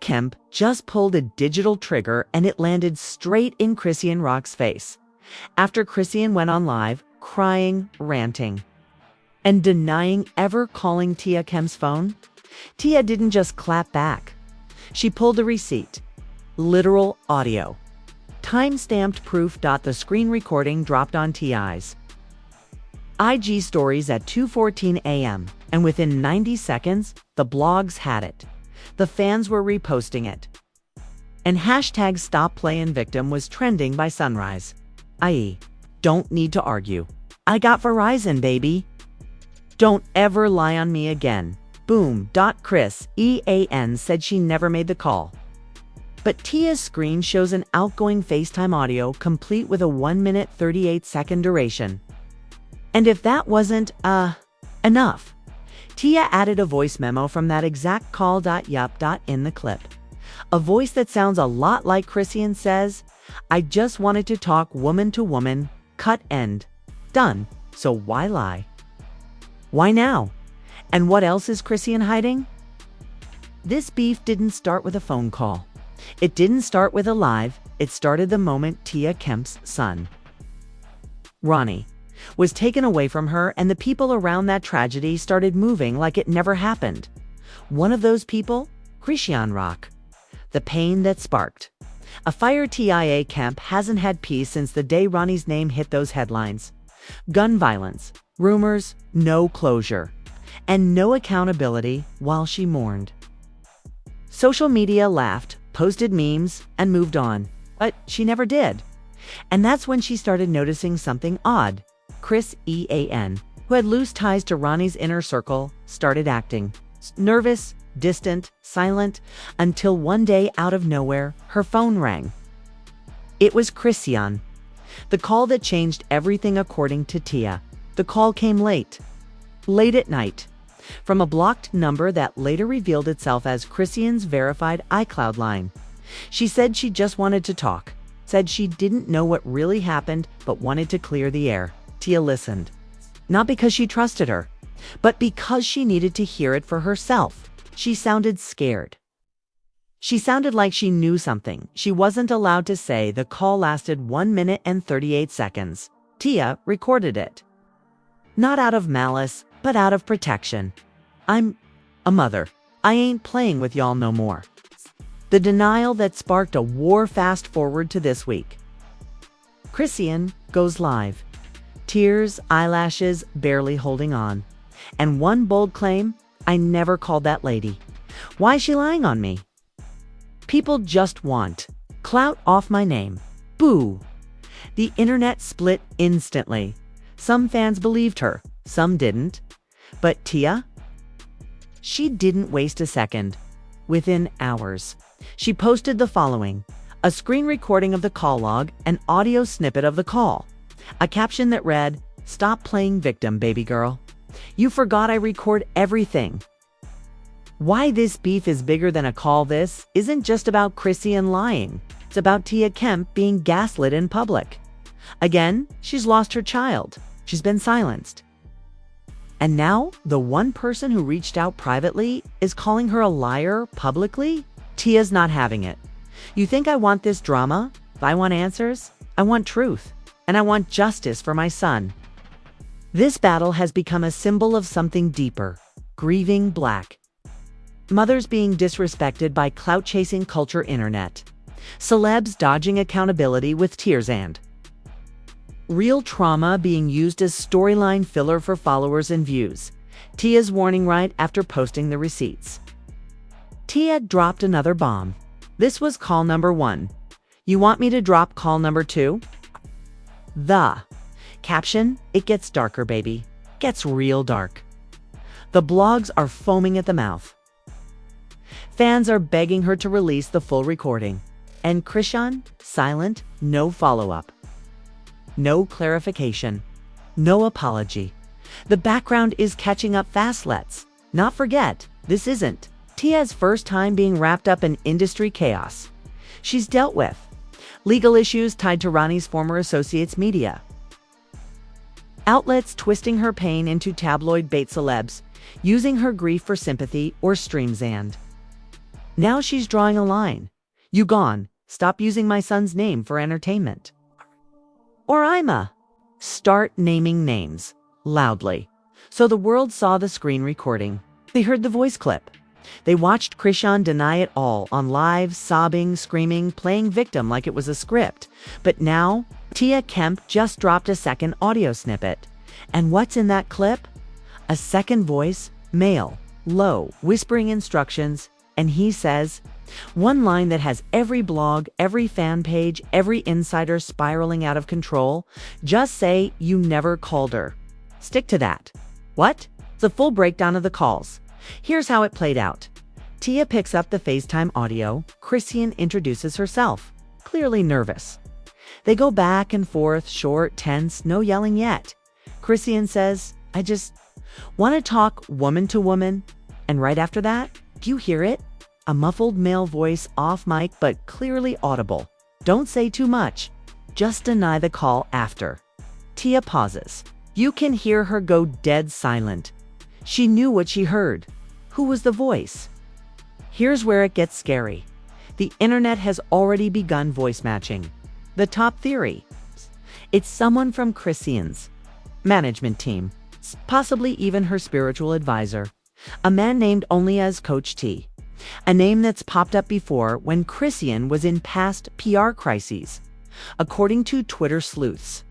Kemp just pulled a digital trigger and it landed straight in Chrisean Rock's face. After Chrisean went on live, crying, ranting, and denying ever calling Kemp's phone, Tia didn't just clap back. She pulled a receipt. Literal audio. Time-stamped proof. The screen recording dropped on Ti's IG stories at 2:14 a.m., and within 90 seconds, the blogs had it. The fans were reposting it. And hashtag #StopPlayinVictim was trending by sunrise. I.e., don't need to argue. I got Verizon, baby. Don't ever lie on me again. Boom. Chrisean said she never made the call. But Tia's screen shows an outgoing FaceTime audio complete with a 1-minute 38-second duration. And if that wasn't, enough, Tia added a voice memo from that exact call. In the clip. A voice that sounds a lot like Chrisean says, "I just wanted to talk woman to woman, cut end. Done. So why lie? Why now? And what else is Chrisean hiding?" This beef didn't start with a phone call. It didn't start with a live. It started the moment Kemp's son, Ronnie, was taken away from her, and the people around that tragedy started moving like it never happened. One of those people? Chrisean Rock. The pain that sparked a fire. Kemp hasn't had peace since the day Ronnie's name hit those headlines. Gun violence, rumors, no closure, and no accountability while she mourned. Social media laughed, posted memes, and moved on. But she never did. And that's when she started noticing something odd. Chrisean, who had loose ties to Ronnie's inner circle, started acting nervous, distant, silent, until one day, out of nowhere, her phone rang. It was Chrisean. The call that changed everything according to Tia. The call came late at night, from a blocked number that later revealed itself as Chrisean's verified iCloud line. She said she just wanted to talk, said she didn't know what really happened but wanted to clear the air. Tia listened, not because she trusted her, but because she needed to hear it for herself. She sounded scared. She sounded like she knew something she wasn't allowed to say. The call lasted 1 minute and 38 seconds. Tia recorded it. Not out of malice, but out of protection. "I'm a mother. I ain't playing with y'all no more." The denial that sparked a war. Fast forward to this week. Chrisean goes live. Tears, eyelashes, barely holding on. And one bold claim: "I never called that lady. Why is she lying on me? People just want clout off my name." Boo. The internet split instantly. Some fans believed her, some didn't. But Tia? She didn't waste a second. Within hours, she posted the following: a screen recording of the call log, an audio snippet of the call, a caption that read, "Stop playing victim, baby girl. You forgot I record everything." Why this beef is bigger than a call. This isn't just about Chrisean lying. It's about Tia Kemp being gaslit in public. Again, she's lost her child. She's been silenced. And now, the one person who reached out privately is calling her a liar publicly? Tia's not having it. "You think I want this drama? If I want answers, I want truth. And I want justice for my son." This battle has become a symbol of something deeper. Grieving Black. Mothers being disrespected by clout-chasing culture internet. Celebs dodging accountability with tears, and real trauma being used as storyline filler for followers and views. Tia's warning right after posting the receipts. Tia dropped another bomb. This was call number 1. You want me to drop call number 2? The caption: "It gets darker, baby. Gets real dark." The blogs are foaming at the mouth. Fans are begging her to release the full recording. And Chrisean, silent, no follow-up. No clarification. No apology. The background is catching up fast. Let's not forget, this isn't Tia's first time being wrapped up in industry chaos. She's dealt with legal issues tied to Ronnie's former associates' media outlets twisting her pain into tabloid bait, celebs using her grief for sympathy or streams, and Now she's drawing a line. You gone. Stop using my son's name for entertainment. Or start naming names. Loudly. So the world saw the screen recording. They heard the voice clip. They watched Chrisean deny it all on live, sobbing, screaming, playing victim like it was a script. But now, Tia Kemp just dropped a second audio snippet. And what's in that clip? A second voice, male, low, whispering instructions, and he says, one line that has every blog, every fan page, every insider spiraling out of control. Just say you never called her. Stick to that. What? The full breakdown of the calls. Here's how it played out. Tia picks up the FaceTime audio. Chrisean introduces herself, clearly nervous. They go back and forth, short, tense, no yelling yet. Chrisean says, I just want to talk woman to woman. And right after that, do you hear it? A muffled male voice off mic but clearly audible. Don't say too much. Just deny the call after. Tia pauses. You can hear her go dead silent. She knew what she heard. Who was the voice? Here's where it gets scary. The internet has already begun voice matching. The top theory. It's someone from Chrisean's management team, possibly even her spiritual advisor. A man named only as Coach T. A name that's popped up before when Chrisean was in past PR crises. According to Twitter sleuths,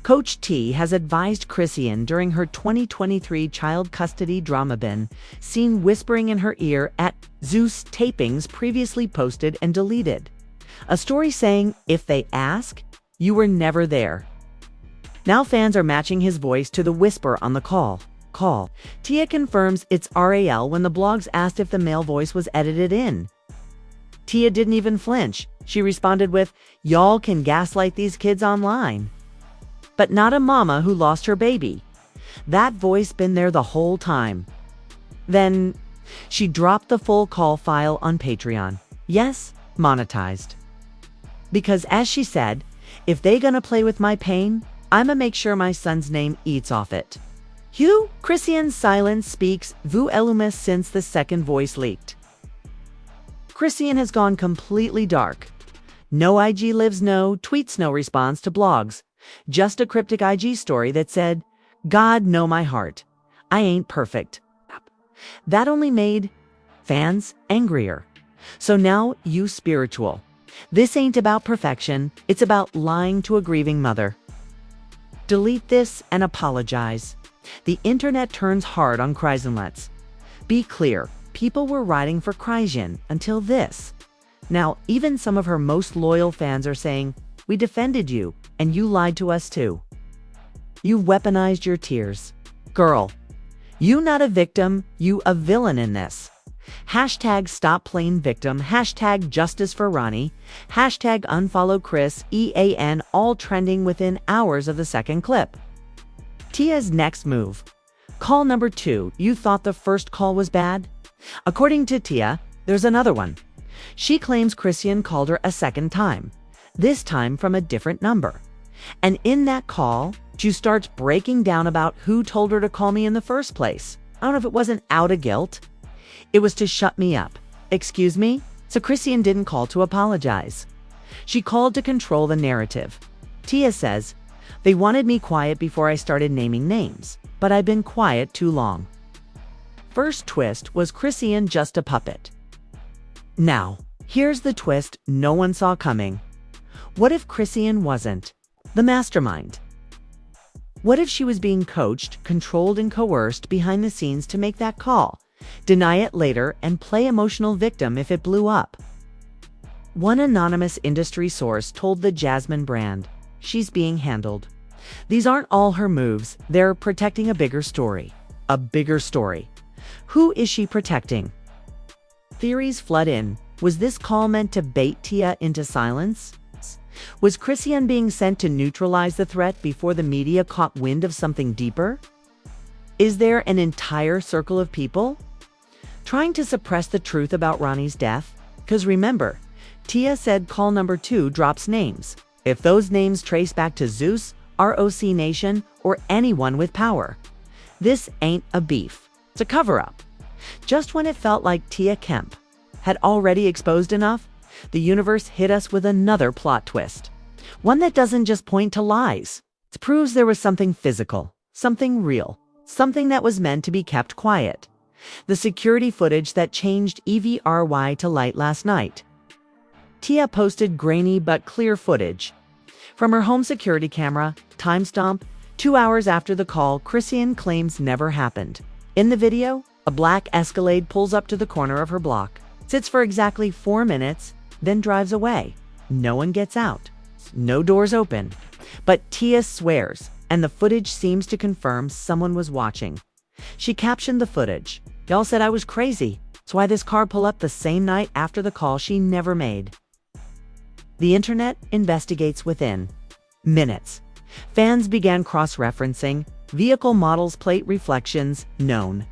Coach T has advised Chrisean during her 2023 child custody drama bin, seen whispering in her ear at Zeus tapings previously posted and deleted. A story saying, if they ask, you were never there. Now fans are matching his voice to the whisper on the call. Tia confirms it's RAL when the blogs asked if the male voice was edited in. Tia didn't even flinch. She responded with, y'all can gaslight these kids online. But not a mama who lost her baby. That voice been there the whole time. Then she dropped the full call file on Patreon. Yes, monetized. Because as she said, if they gonna play with my pain, I'ma make sure my son's name eats off it. Hugh, Chrisean's silence speaks volumes since the second voice leaked. Chrisean has gone completely dark. No IG lives, no tweets, no response to blogs. Just a cryptic IG story that said, God know my heart. I ain't perfect. That only made fans angrier. So now you spiritual. This ain't about perfection. It's about lying to a grieving mother. Delete this and apologize. The internet turns hard on Chrisean. Be clear, people were riding for Chrisean until this. Now, even some of her most loyal fans are saying, we defended you, and you lied to us too. You weaponized your tears. Girl, you not a victim, you a villain in this. Hashtag stop playing victim, hashtag justice for Ronnie, hashtag unfollow Chris, EAN, all trending within hours of the second clip. Tia's next move. Call number 2, you thought the first call was bad? According to Tia, there's another one. She claims Chrisean called her a second time, this time from a different number. And in that call, she starts breaking down about who told her to call me in the first place. I don't know if it wasn't out of guilt. It was to shut me up. Excuse me? So Chrisean didn't call to apologize. She called to control the narrative. Tia says, they wanted me quiet before I started naming names, but I've been quiet too long. First twist was Chrisean just a puppet. Now, here's the twist no one saw coming. What if Chrisean wasn't the mastermind? What if she was being coached, controlled, and coerced behind the scenes to make that call, deny it later, and play emotional victim if it blew up? One anonymous industry source told the Jasmine brand, she's being handled. These aren't all her moves, they're protecting a bigger story. A bigger story. Who is she protecting? Theories flood in. Was this call meant to bait Tia into silence? Was Chrisean being sent to neutralize the threat before the media caught wind of something deeper? Is there an entire circle of people trying to suppress the truth about Ronnie's death? Because remember, Tia said call number 2 drops names. If those names trace back to Zeus, ROC Nation, or anyone with power. This ain't a beef. It's a cover-up. Just when it felt like Tia Kemp had already exposed enough, the universe hit us with another plot twist. One that doesn't just point to lies. It proves there was something physical, something real, something that was meant to be kept quiet. The security footage that changed EVRY to light last night. Tia posted grainy but clear footage. From her home security camera, timestamp, 2 hours after the call Chrisean claims never happened. In the video, a black Escalade pulls up to the corner of her block, sits for exactly 4 minutes, then drives away. No one gets out. No doors open. But Tia swears, and the footage seems to confirm someone was watching. She captioned the footage. "Y'all said I was crazy. That's why this car pulled up the same night after the call she never made." The internet investigates within minutes. Fans began cross-referencing vehicle models' plate reflections known.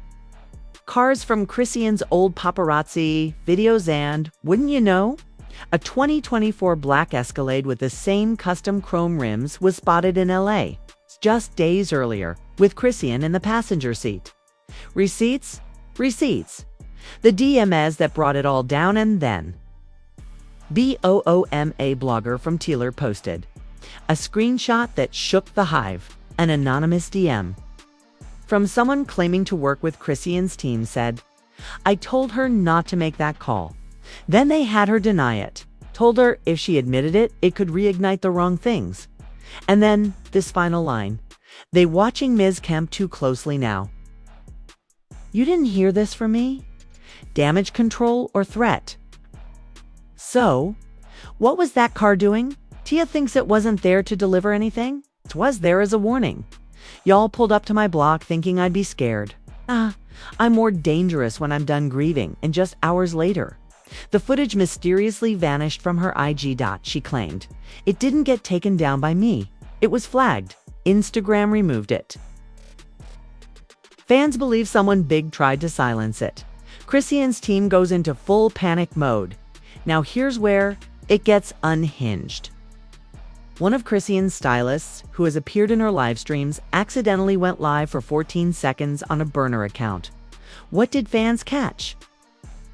Cars from Chrisean's old paparazzi videos and, wouldn't you know, a 2024 black Escalade with the same custom chrome rims was spotted in LA just days earlier, with Chrisean in the passenger seat. Receipts? Receipts. The DMs that brought it all down. And then BOOMA blogger from Taylor posted a screenshot that shook the hive. An anonymous DM from someone claiming to work with Chrisean's team said, "I told her not to make that call. Then they had her deny it. Told her if she admitted it, it could reignite the wrong things." And then this final line, "They watching Ms. Kemp too closely now." You didn't hear this from me? Damage control or threat? So, what was that car doing? Tia thinks it wasn't there to deliver anything. It was there as a warning. Y'all pulled up to my block thinking I'd be scared. I'm more dangerous when I'm done grieving, and just hours later. The footage mysteriously vanished from her IG. She claimed. It didn't get taken down by me. It was flagged. Instagram removed it. Fans believe someone big tried to silence it. Chrisean's team goes into full panic mode. Now here's where it gets unhinged. One of Chrisean's stylists, who has appeared in her live streams, accidentally went live for 14 seconds on a burner account. What did fans catch?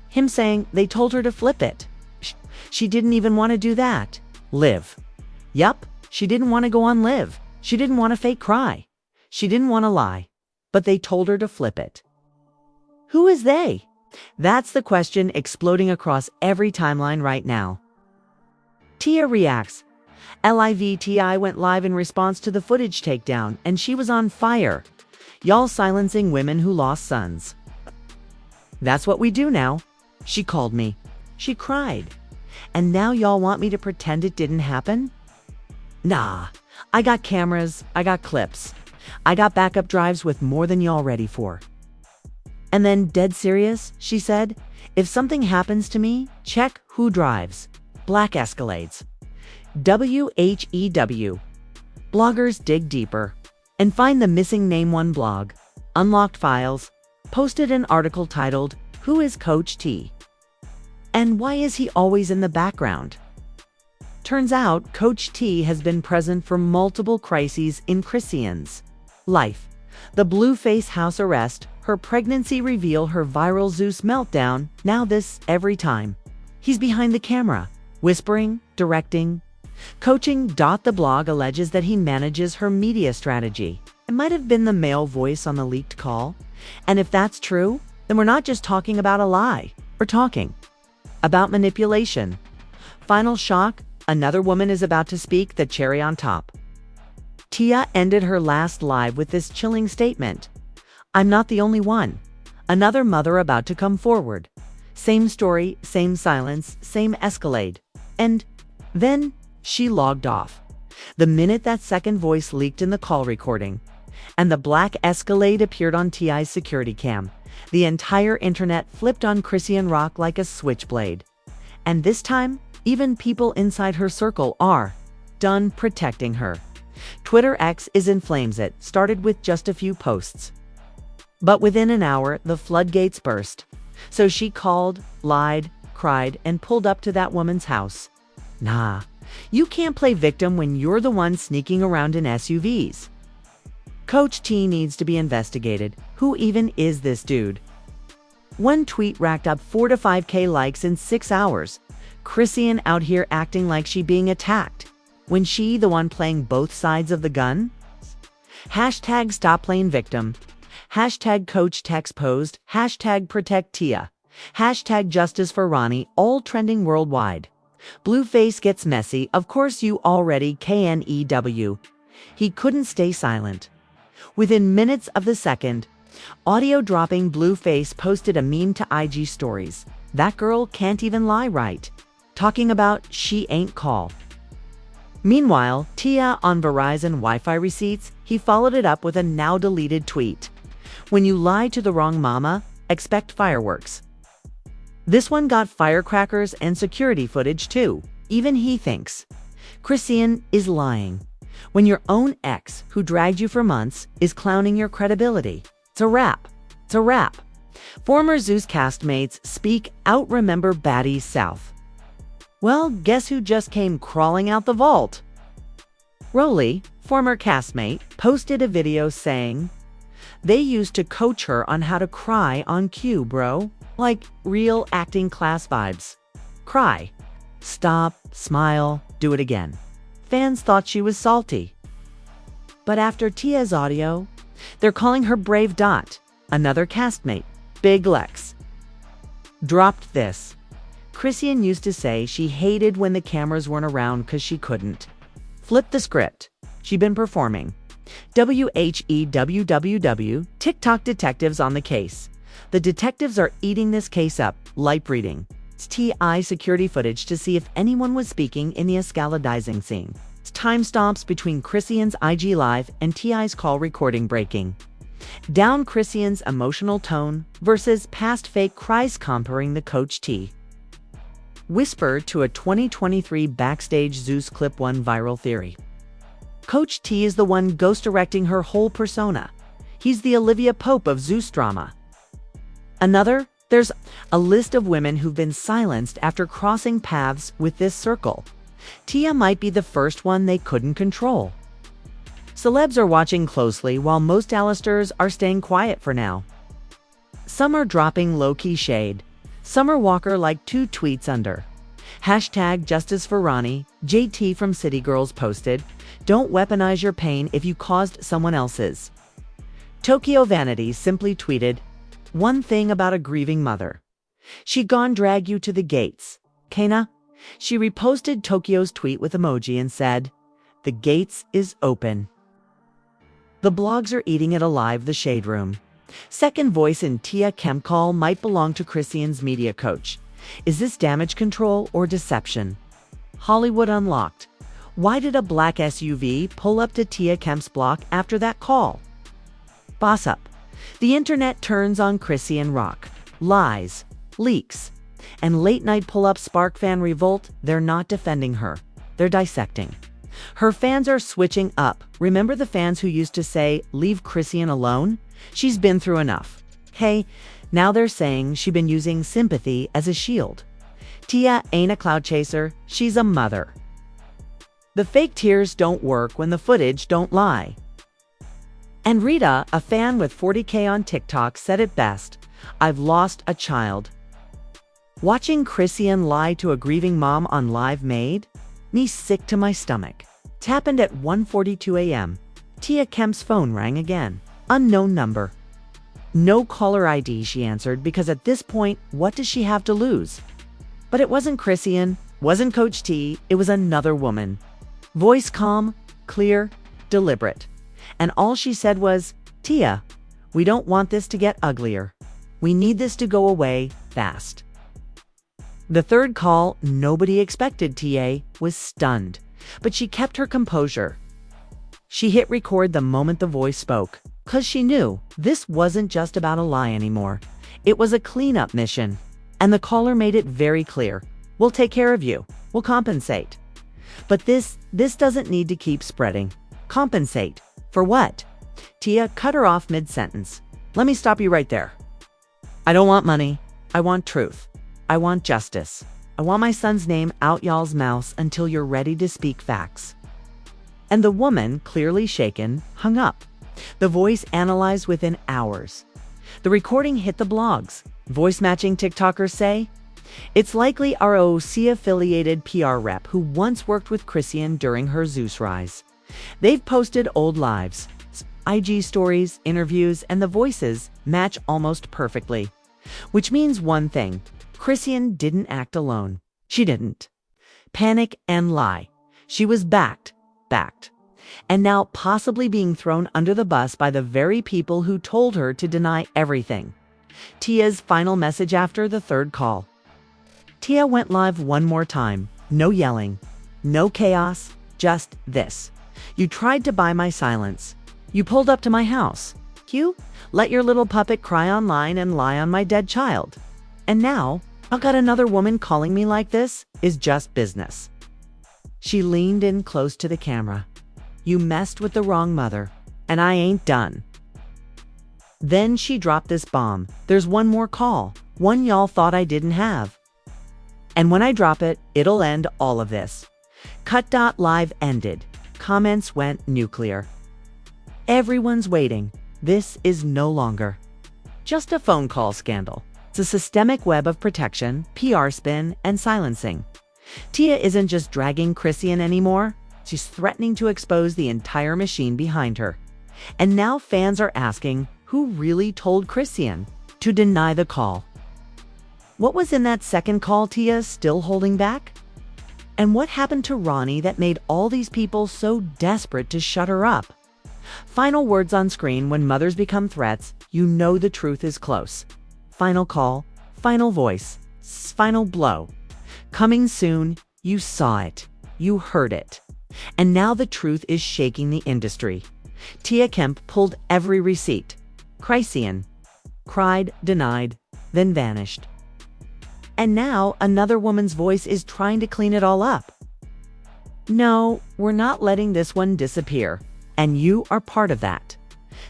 Him saying they told her to flip it. She didn't even want to do that. Live. Yup, she didn't want to go on live. She didn't want to fake cry. She didn't want to lie. But they told her to flip it. Who is they? That's the question exploding across every timeline right now. Tia reacts. LIVTI went live in response to the footage takedown, and she was on fire. Y'all silencing women who lost sons. That's what we do now. She called me. She cried. And now y'all want me to pretend it didn't happen? Nah, I got cameras, I got clips. I got backup drives with more than y'all ready for. And then, dead serious, she said, if something happens to me, check who drives. Black Escalades. WHEW. Bloggers dig deeper and find the missing name. One blog, Unlocked Files, posted an article titled, "Who is Coach T? And why is he always in the background?" Turns out Coach T has been present for multiple crises in Chrisean's life. The Blueface house arrest, her pregnancy reveal, her viral Zeus meltdown, now this every time. He's behind the camera, whispering, directing, coaching. The blog alleges that he manages her media strategy. It might have been the male voice on the leaked call. And if that's true, then we're not just talking about a lie. We're talking about manipulation. Final shock, another woman is about to speak, the cherry on top. Tia ended her last live with this chilling statement. "I'm not the only one." Another mother about to come forward. Same story, same silence, same Escalade. And then she logged off. The minute that second voice leaked in the call recording, and the black Escalade appeared on Ti's security cam, the entire internet flipped on Chrisean Rock like a switchblade. And this time, even people inside her circle are done protecting her. Twitter X is in flames. It started with just a few posts. But within an hour, the floodgates burst. So she called, lied, cried, and pulled up to that woman's house. Nah, you can't play victim when you're the one sneaking around in SUVs. Coach T needs to be investigated. Who even is this dude? One tweet racked up 4 to 5K likes in 6 hours. Chrisean out here acting like she being attacked, when she the one playing both sides of the gun? Hashtag stop playing victim. Hashtag coach Exposed. Hashtag protect Tia. Hashtag justice for Ronnie, all trending worldwide. Blueface gets messy, of course you already KNEW. He couldn't stay silent. Within minutes of the second, audio dropping, Blueface posted a meme to IG stories. That girl can't even lie right. Talking about she ain't call. Meanwhile, Tia on Verizon Wi-Fi receipts, he followed it up with a now deleted tweet. When you lie to the wrong mama, expect fireworks. This one got firecrackers and security footage too. Even he thinks Chrisean is lying. When your own ex, who dragged you for months, is clowning your credibility. It's a wrap. It's a wrap. Former Zeus castmates speak out. Remember baddies south. Well, guess who just came crawling out the vault? Rolly, former castmate, posted a video saying, they used to coach her on how to cry on cue, bro. Like real acting class vibes. Cry. Stop, smile, do it again. Fans thought she was salty. But after Tia's audio, they're calling her Brave Dot, another castmate, Big Lex. Dropped this. Chrisean used to say she hated when the cameras weren't around because she couldn't. Flip the script. She'd been performing. WHEWWW, TikTok detectives on the case. The detectives are eating this case up, light reading. It's TI security footage to see if anyone was speaking in the escaladizing scene. It's timestamps between Chrisean's IG Live and TI's call recording breaking. Down Chrisean's emotional tone versus past fake cries comparing the Coach T. Whisper to a 2023 backstage Zeus clip. One viral theory. Coach T is the one ghost directing her whole persona. He's the Olivia Pope of Zeus drama. Another, there's a list of women who've been silenced after crossing paths with this circle. Tia might be the first one they couldn't control. Celebs are watching closely while most Alisters are staying quiet for now. Some are dropping low-key shade. Summer Walker like 2 tweets under. Hashtag justice for Ronnie. JT from City Girls posted, don't weaponize your pain if you caused someone else's. Tokyo Vanity simply tweeted, one thing about a grieving mother. She gone drag you to the gates. Kana? She reposted Tokyo's tweet with emoji and said, the gates is open. The blogs are eating it alive. The Shade Room. Second voice in Tia Kemp call might belong to Chrisean's media coach. Is this damage control or deception? Hollywood Unlocked. Why did a black SUV pull up to Tia Kemp's block after that call? Boss Up. The internet turns on Chrisean Rock. Lies, leaks, and late-night pull-up spark fan revolt. They're not defending her. They're dissecting. Her fans are switching up. Remember the fans who used to say, leave Chrisean alone? She's been through enough. Hey, now they're saying she's been using sympathy as a shield. Tia ain't a cloud chaser. She's a mother. The fake tears don't work when the footage don't lie. And Rita, a fan with 40K on TikTok, said it best, I've lost a child. Watching Chrisean lie to a grieving mom on live made me sick to my stomach. It happened at 1:42 a.m. Tia Kemp's phone rang again. Unknown number. No caller ID, she answered, because at this point, what does she have to lose? But it wasn't Chrisean, wasn't Coach T, it was another woman. Voice calm, clear, deliberate. And all she said was, Tia, we don't want this to get uglier. We need this to go away fast. The third call, nobody expected. TA was stunned, but she kept her composure. She hit record the moment the voice spoke, because she knew this wasn't just about a lie anymore. It was a cleanup mission. And the caller made it very clear. We'll take care of you. We'll compensate. But this doesn't need to keep spreading. Compensate. For what? Tia cut her off mid-sentence. Let me stop you right there. I don't want money. I want truth. I want justice. I want my son's name out y'all's mouths until you're ready to speak facts. And the woman, clearly shaken, hung up. The voice analyzed within hours. The recording hit the blogs. Voice matching TikTokers say? It's likely our OC-affiliated PR rep who once worked with Chrisean during her Zeus rise. They've posted old lives, IG stories, interviews, and the voices match almost perfectly. Which means one thing, Chrisean didn't act alone. She didn't. Panic and lie. She was backed. And now possibly being thrown under the bus by the very people who told her to deny everything. Tia's final message after the third call. Tia went live one more time. No yelling. No chaos. Just this. You tried to buy my silence. You pulled up to my house. You let your little puppet cry online and lie on my dead child. And now, I've got another woman calling me like this is just business. She leaned in close to the camera. You messed with the wrong mother, and I ain't done. Then she dropped this bomb. There's one more call, one y'all thought I didn't have. And when I drop it, it'll end all of this. Cut.live ended. Comments went nuclear. Everyone's waiting. This is no longer just a phone call scandal. It's a systemic web of protection, PR spin, and silencing. Tia isn't just dragging Chrisean anymore. She's threatening to expose the entire machine behind her. And now fans are asking who really told Chrisean to deny the call. What was in that second call Tia still holding back? And what happened to Ronnie that made all these people so desperate to shut her up? Final words on screen. When mothers become threats, you know the truth is close. Final call, final voice, final blow. Coming soon. You saw it. You heard it. And now the truth is shaking the industry. Tia Kemp pulled every receipt. Chrisean cried, denied, then vanished. And now another woman's voice is trying to clean it all up. No, we're not letting this one disappear. And you are part of that.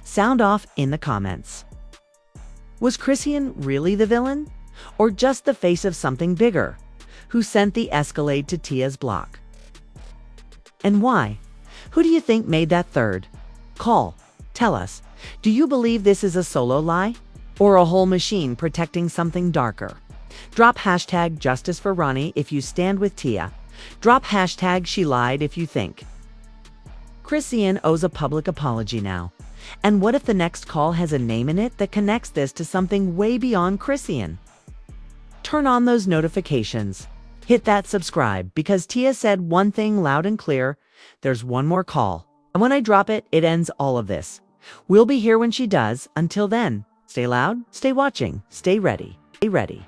Sound off in the comments. Was Chrisean really the villain? Or just the face of something bigger? Who sent the escalade to Tia's block? And why? Who do you think made that third call? Tell us. Do you believe this is a solo lie? Or a whole machine protecting something darker? Drop hashtag justice for Ronnie if you stand with Tia. Drop hashtag she lied if you think Chrisean owes a public apology now. And what if the next call has a name in it that connects this to something way beyond Chrisean? Turn on those notifications. Hit that subscribe because Tia said one thing loud and clear. There's one more call. And when I drop it, it ends all of this. We'll be here when she does. Until then, stay loud, stay watching, stay ready. Stay ready.